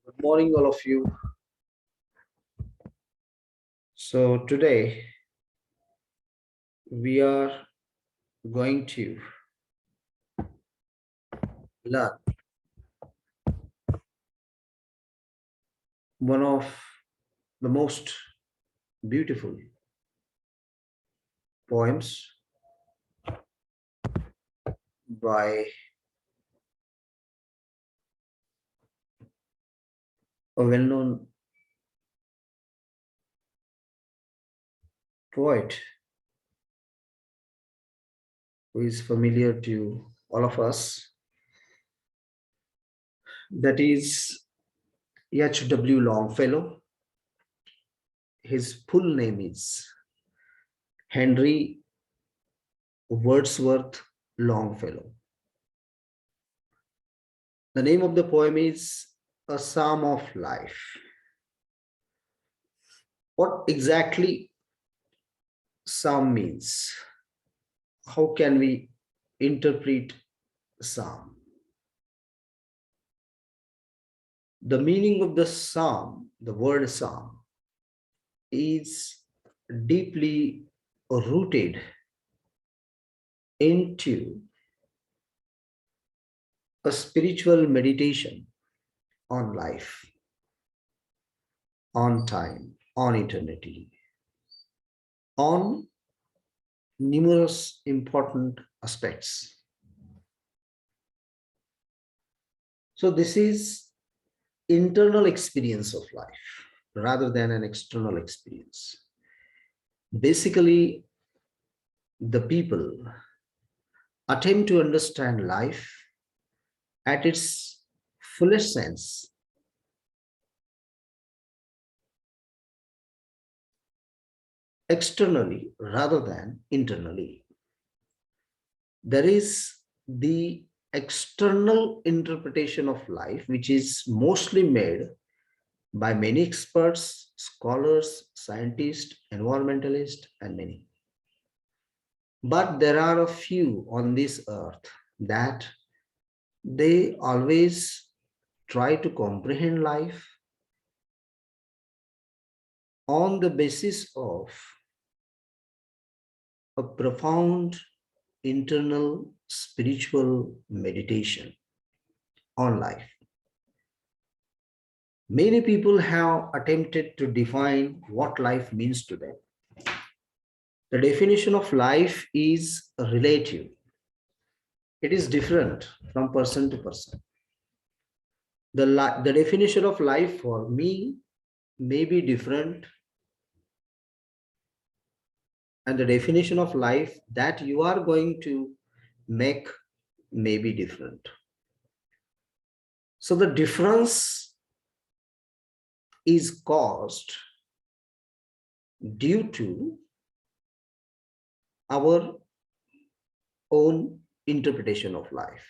Good morning, all of you. So, today we are going to learn one of the most beautiful poems by a well known poet who is familiar to all of us. That is H.W. Longfellow. His full name is Henry Wordsworth Longfellow. The name of the poem is A Psalm of Life. What exactly psalm means? How can we interpret psalm? The meaning of the psalm, the word psalm, is deeply rooted into a spiritual meditation on life, on time, on eternity, on numerous important aspects. So this is internal experience of life rather than an external experience. Basically, the people attempt to understand life at its fullest sense externally rather than internally. There is the external interpretation of life, which is mostly made by many experts, scholars, scientists, environmentalists, and many. But there are a few on this earth that they always try to comprehend life on the basis of a profound internal spiritual meditation on life. Many people have attempted to define what life means to them. The definition of life is relative. It is different from person to person. The definition of life for me may be different, and the definition of life that you are going to make may be different. So the difference is caused due to our own interpretation of life.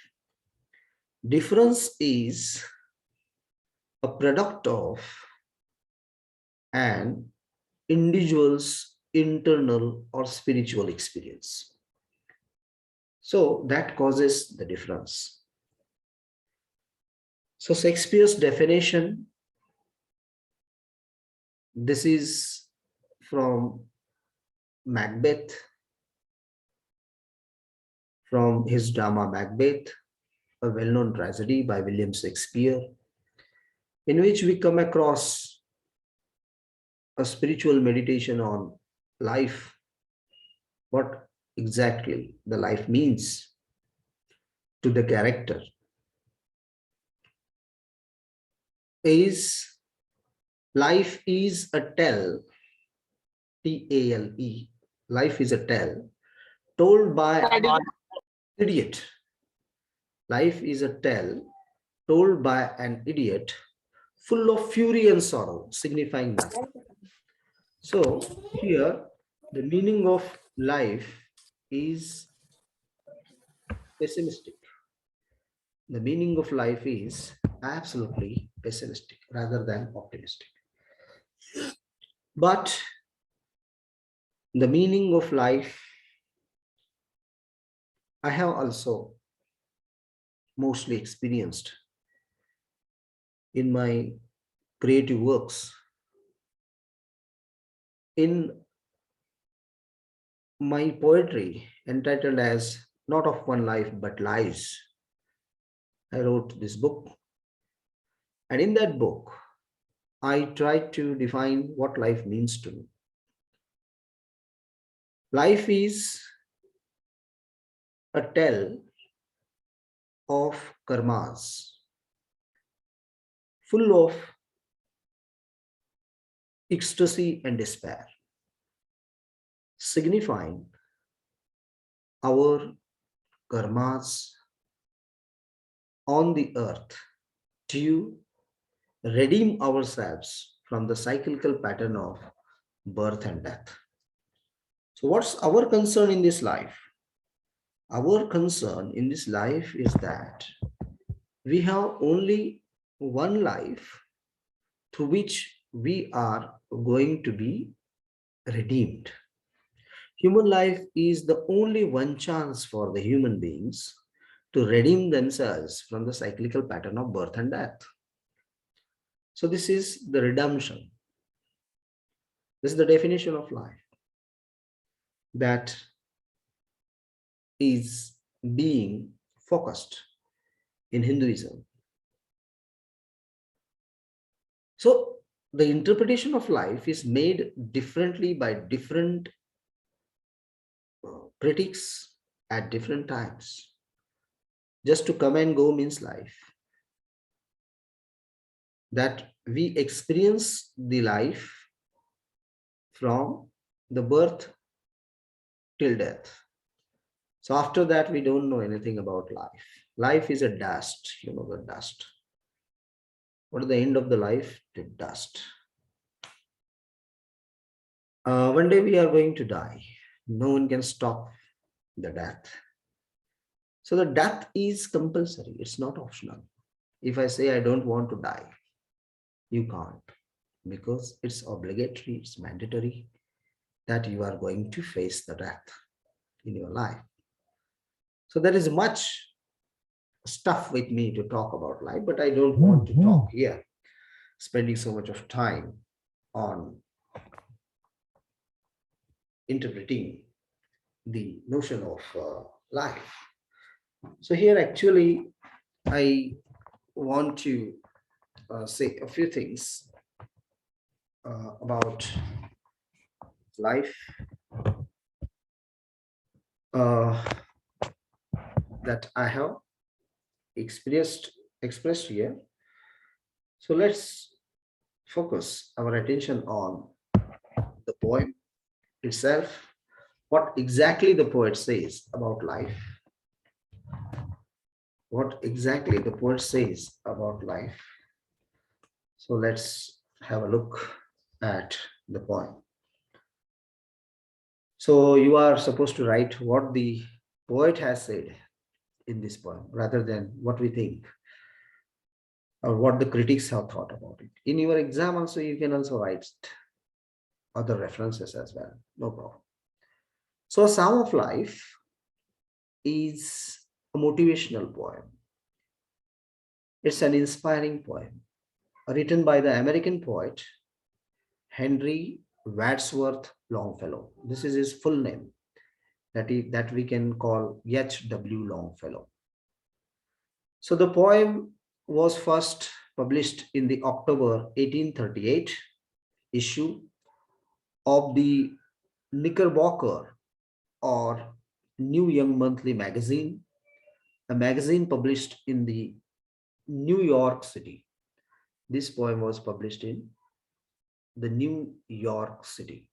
Difference is a product of an individual's internal or spiritual experience. So that causes the difference. So Shakespeare's definition, this is from Macbeth, from his drama Macbeth, a well-known tragedy by William Shakespeare, in which we come across a spiritual meditation on life, what exactly the life means to the character is life is a tale, T-A-L-E, life is a tale told by an idiot. Life is a tale told by an idiot full of fury and sorrow, signifying nothing. So here, the meaning of life is pessimistic. The meaning of life is absolutely pessimistic rather than optimistic. But the meaning of life, I have also mostly experienced in my creative works. In my poetry entitled as Not of One Life but Lives, I wrote this book. And in that book, I tried to define what life means to me. Life is a tale of karmas, full of ecstasy and despair, signifying our karmas on the earth to redeem ourselves from the cyclical pattern of birth and death. So, what's our concern in this life? Our concern in this life is that we have only one life through which we are going to be redeemed. Human life is the only one chance for the human beings to redeem themselves from the cyclical pattern of birth and death. So, this is the redemption. This is the definition of life that is being focused in Hinduism. So, the interpretation of life is made differently by different critics at different times. Just to come and go means life. That we experience the life from the birth till death. So after that, we don't know anything about life. Life is a dust, the dust. What is the end of the life? The dust. One day we are going to die. No one can stop the death. So the death is compulsory. It's not optional. If I say I don't want to die, you can't, because it's obligatory, it's mandatory that you are going to face the death in your life. So there is much stuff with me to talk about life, but I don't want to talk here, spending so much of time on interpreting the notion of life. So here actually I want to say a few things about life that I have expressed here. So let's focus our attention on the poem itself, what exactly the poet says about life, what exactly the poet says about life. So let's have a look at the poem. So you are supposed to write what the poet has said in this poem rather than what we think or what the critics have thought about it. In your exam also, you can also write other references as well, no problem. So, A Psalm of Life is a motivational poem. It's an inspiring poem written by the American poet Henry Wadsworth Longfellow. This is his full name, that we can call H.W. Longfellow. So the poem was first published in the October 1838 issue of the Knickerbocker or New Young Monthly magazine, a magazine published in the New York City. This poem was published in the New York City.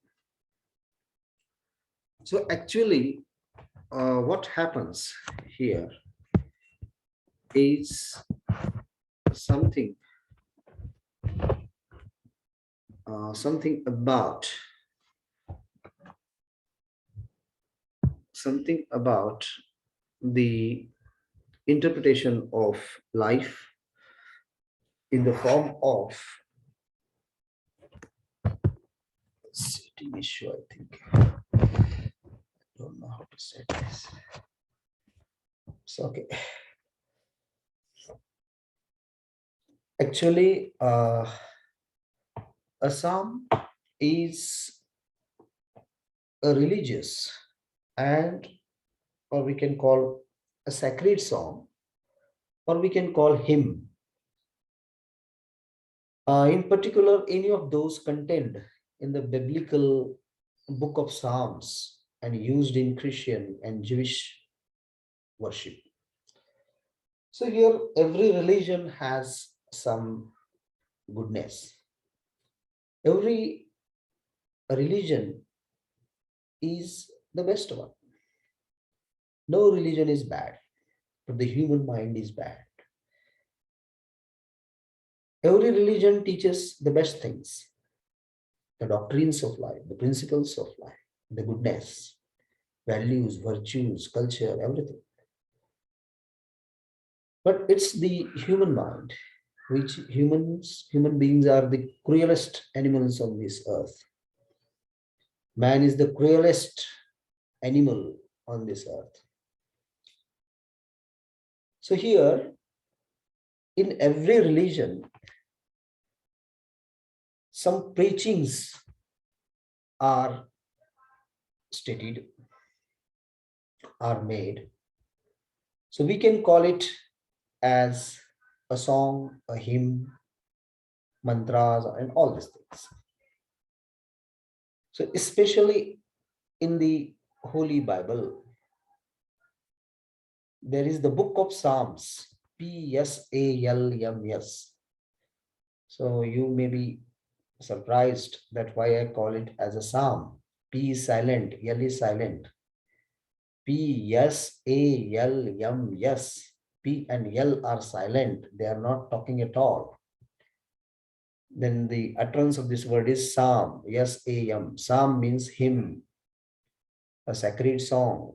So actually, what happens here is something something about the interpretation of life in the form of city issue, I think. I don't know how to say this. So okay. Actually, a psalm is a religious and or we can call a sacred song or we can call hymn. In particular, any of those contained in the biblical book of Psalms and used in Christian and Jewish worship. So here, every religion has some goodness. Every religion is the best one. No religion is bad, but the human mind is bad. Every religion teaches the best things, the doctrines of life, the principles of life, the goodness, values, virtues, culture, everything. But it's the human mind, which human beings are the cruelest animals on this earth. Man is the cruelest animal on this earth. So here, in every religion, some preachings are stated, are made. So we can call it as a song, a hymn, mantras, and all these things. So especially in the Holy Bible, there is the book of Psalms, Psalms. So you may be surprised that why I call it as a psalm. P is silent, L is silent. Psalms. P and L are silent. They are not talking at all. Then the utterance of this word is psalm. Psalm. Psalm means hymn, a sacred song.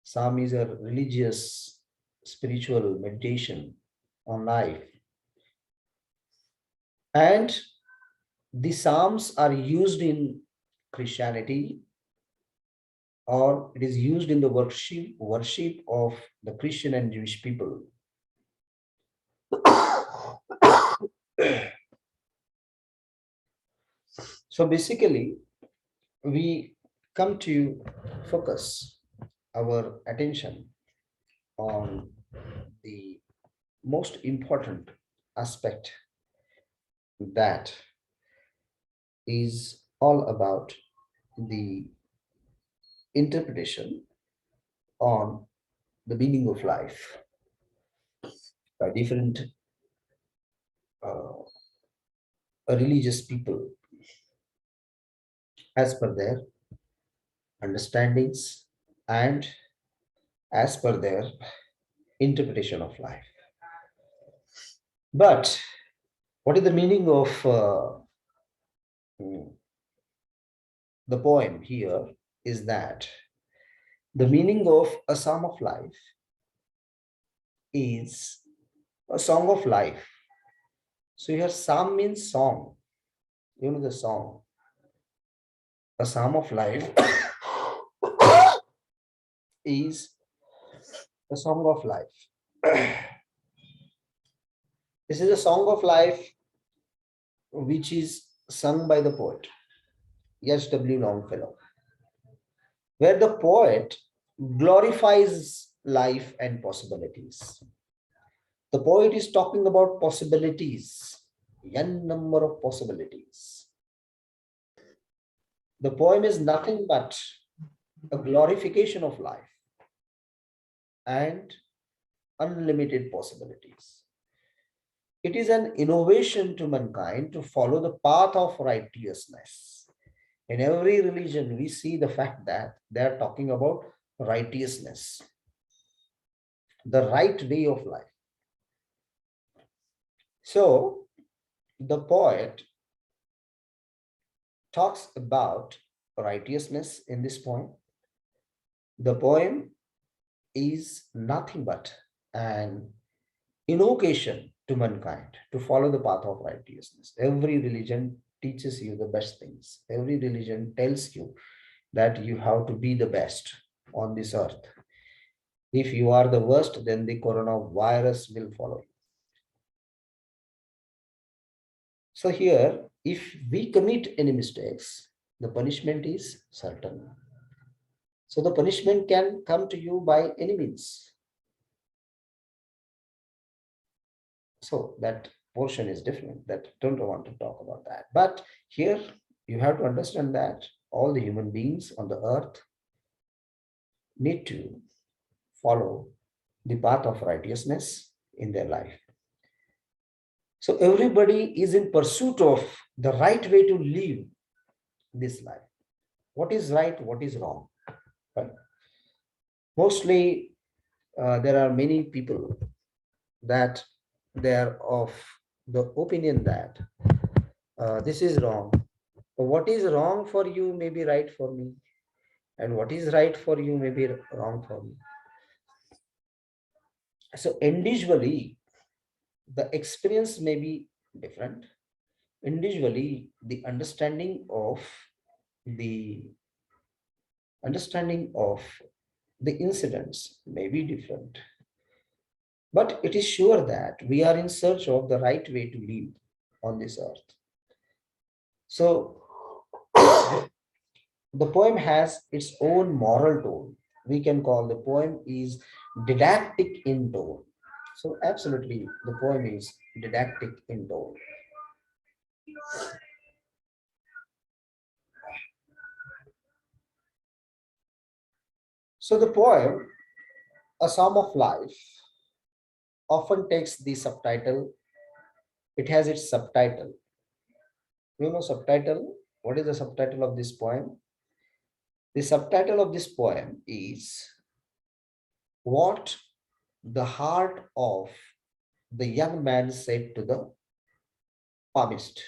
Psalm is a religious, spiritual meditation on life. And the Psalms are used in Christianity, or it is used in the worship of the Christian and Jewish people. So basically, we come to focus our attention on the most important aspect, that is all about the interpretation on the meaning of life by different uh, religious people as per their understandings and as per their interpretation of life. But what is the meaning of mm, the poem here is that the meaning of a psalm of life is a song of life. So here psalm means song. You know the song. A psalm of life is a song of life. This is a song of life which is sung by the poet, S.W. Longfellow, where the poet glorifies life and possibilities. The poet is talking about possibilities, n number of possibilities. The poem is nothing but a glorification of life and unlimited possibilities. It is an innovation to mankind to follow the path of righteousness. In every religion, we see the fact that they are talking about righteousness, the right way of life. So the poet talks about righteousness in this poem. The poem is nothing but an invocation to mankind to follow the path of righteousness. Every religion teaches you the best things. Every religion tells you that you have to be the best on this earth. If you are the worst, then the coronavirus will follow you. So here, if we commit any mistakes, the punishment is certain. So the punishment can come to you by any means. So that portion is different. That don't want to talk about that. But here you have to understand that all the human beings on the earth need to follow the path of righteousness in their life. So everybody is in pursuit of the right way to live this life. What is right, what is wrong, right? Mostly, there are many people that they are of the opinion that this is wrong. What is wrong for you may be right for me, and what is right for you may be wrong for me. So individually, the experience may be different. Individually, the the understanding of the incidents may be different. But it is sure that we are in search of the right way to live on this earth. So the poem has its own moral tone. We can call the poem is didactic in tone. So absolutely, the poem is didactic in tone. So the poem, A Psalm of Life, often takes the subtitle. It has its subtitle. You know subtitle? What is the subtitle of this poem? The subtitle of this poem is What the Heart of the Young Man Said to the Psalmist,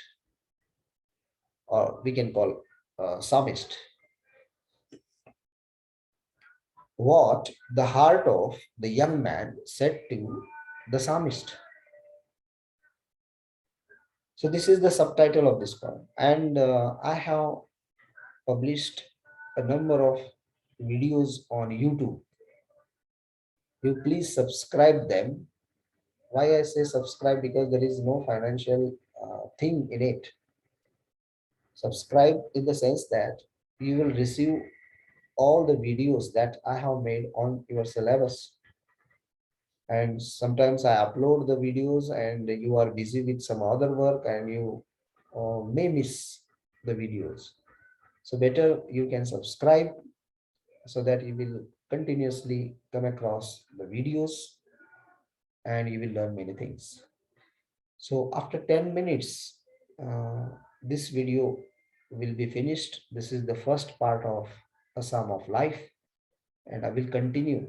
or we can call psalmist. What the heart of the young man said to the psalmist. So this is the subtitle of this poem, and I have published a number of videos on YouTube. You please subscribe them. Why I say subscribe? Because there is no financial thing in it. Subscribe in the sense that you will receive all the videos that I have made on your syllabus. And sometimes I upload the videos and you are busy with some other work and you may miss the videos. So better you can subscribe so that you will continuously come across the videos and you will learn many things. So after 10 minutes, this video will be finished. This is the first part of A Psalm of Life, and I will continue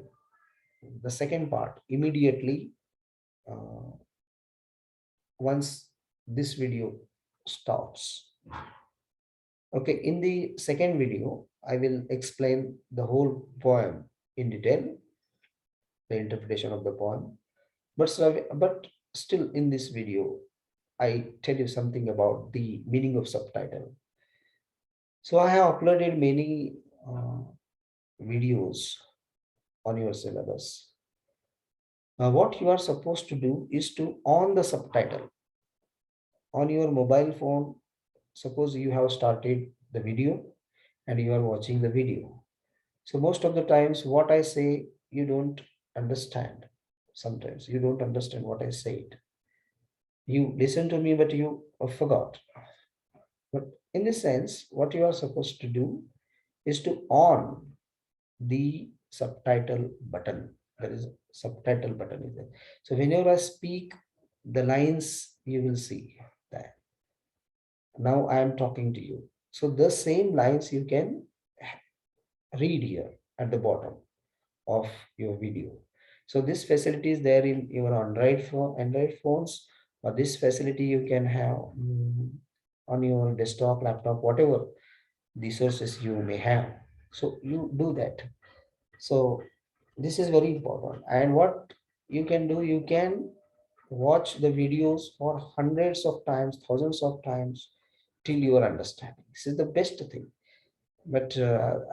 the second part immediately uh, once this video stops. Okay, in the second video, I will explain the whole poem in detail, the interpretation of the poem. But still in this video, I tell you something about the meaning of subtitle. So I have uploaded many videos on your syllabus. What you are supposed to do is to on the subtitle on your mobile phone. Suppose you have started the video and you are watching the video. So most of the times what I say, you don't understand. Sometimes you don't understand what I said. You listen to me, but you forgot. But in this sense, what you are supposed to do is to on the subtitle button. There is a subtitle button is there. So whenever I speak, the lines you will see that. Now I am talking to you. So the same lines you can read here at the bottom of your video. So this facility is there in your Android phones, or this facility you can have on your desktop, laptop, whatever the sources you may have. So you do that. So this is very important. And what you can do, you can watch the videos for hundreds of times, thousands of times till your understanding. This is the best thing. But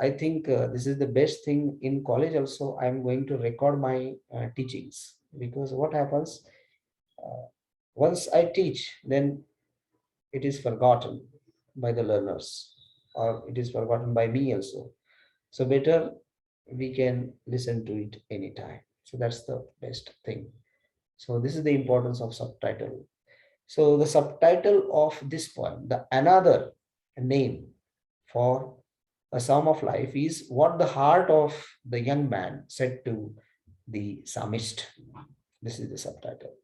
I think this is the best thing in college also. I'm going to record my teachings, because what happens, uh, once I teach, then it is forgotten by the learners, or it is forgotten by me also. So better we can listen to it anytime. So that's the best thing. So this is the importance of subtitle. So the subtitle of this poem, the another name for a psalm of life, is what the heart of the young man said to the psalmist. This is the subtitle.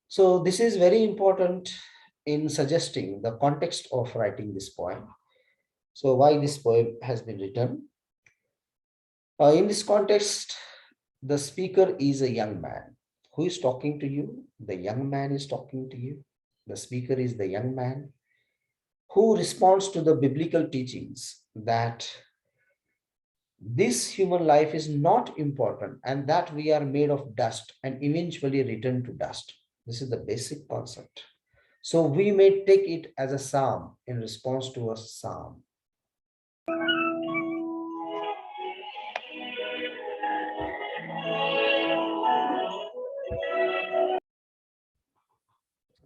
So this is very important in suggesting the context of writing this poem. So why this poem has been written? In this context, the speaker is a young man. Who is talking to you? The young man is talking to you. The speaker is the young man who responds to the biblical teachings that this human life is not important and that we are made of dust and eventually return to dust. This is the basic concept. So we may take it as a psalm in response to a psalm.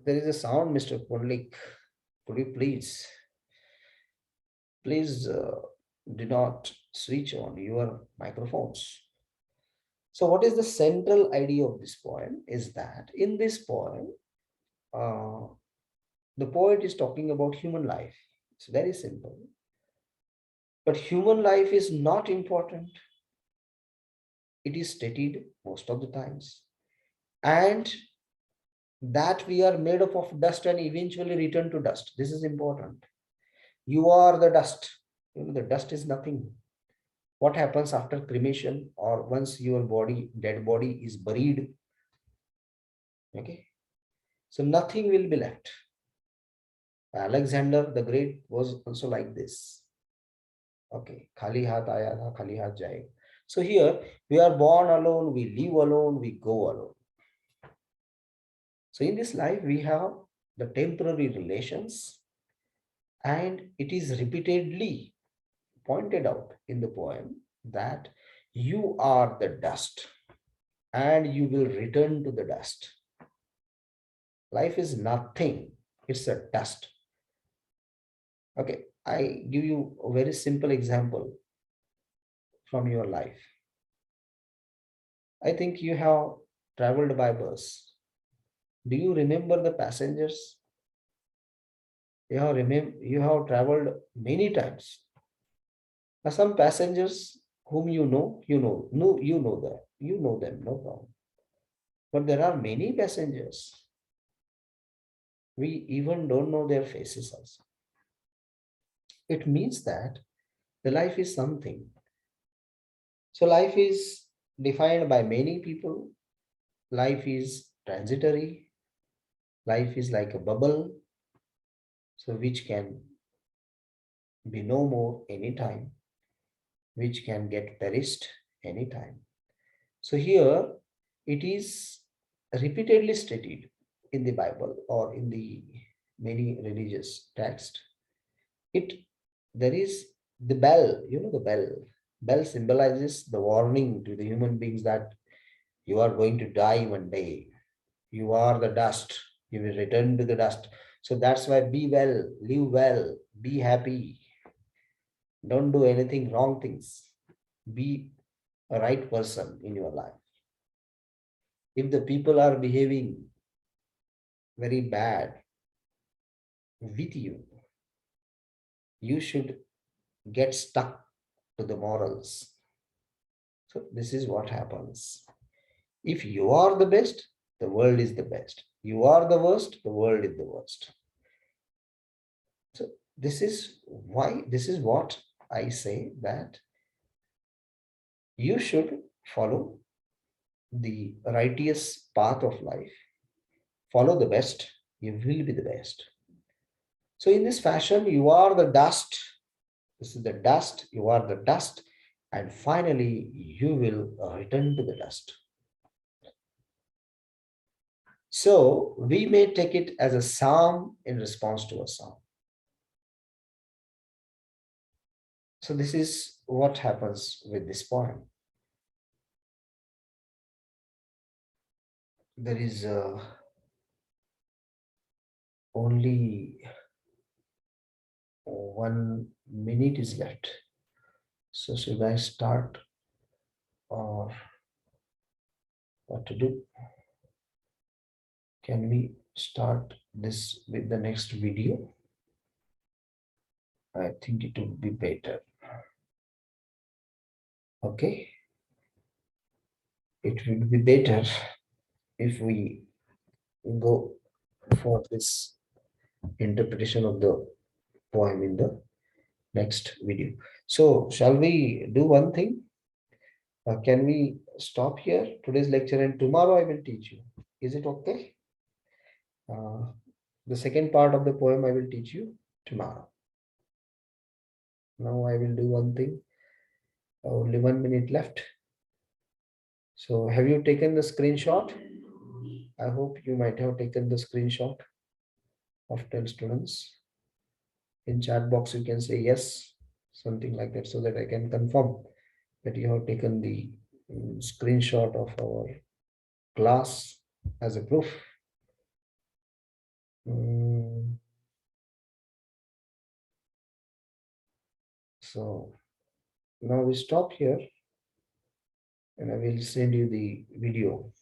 There is a sound, Mr. Pundlik. Could you please do not switch on your microphones. So what is the central idea of this poem is that in this poem, uh, the poet is talking about human life. It's very simple. But human life is not important. It is stated most of the times. And that we are made up of dust and eventually return to dust. This is important. You are the dust. You know, the dust is nothing. What happens after cremation or once your dead body is buried? Okay. So nothing will be left. Alexander the Great was also like this. Okay. Khali hath aaya tha, khali hath jayega. So here we are born alone, we live alone, we go alone. So in this life, we have the temporary relations, and it is repeatedly pointed out in the poem that you are the dust and you will return to the dust. Life is nothing, it's a dust. Okay, I give you a very simple example from your life. I think you have traveled by bus. Do you remember the passengers? You have traveled many times. Now, some passengers whom you know them, no problem. But there are many passengers. We even don't know their faces also. It means that the life is something. So life is defined by many people. Life is transitory. Life is like a bubble, so which can be no more anytime, which can get perished anytime. So here it is repeatedly stated in the Bible or in the many religious texts. It there is the bell, you know the bell. Bell symbolizes the warning to the human beings that you are going to die one day. You are the dust. You will return to the dust. So that's why be well, live well, be happy. Don't do anything wrong things. Be a right person in your life. If the people are behaving very bad with you, you should get stuck to the morals. So this is what happens. If you are the best, the world is the best. You are the worst, the world is the worst. So this is what I say, that you should follow the righteous path of life. Follow the best, you will be the best. So in this fashion, you are the dust. This is the dust, you are the dust, and finally you will return to the dust. So we may take it as a psalm in response to a psalm. So this is what happens with this poem. There is only 1 minute is left. So should I start or what to do? Can we start this with the next video? I think it would be better. Okay. It would be better if we go for this interpretation of the poem in the next video. So shall we do one thing? Can we stop here today's lecture and tomorrow I will teach you? Is it okay? Uh, the second part of the poem I will teach you tomorrow. Now I will do one thing. Only 1 minute left. So have you taken the screenshot? I hope you might have taken the screenshot of 10 students. In chat box you can say yes, something like that, so that I can confirm that you have taken the screenshot of our class as a proof. So now we stop here and I will send you the video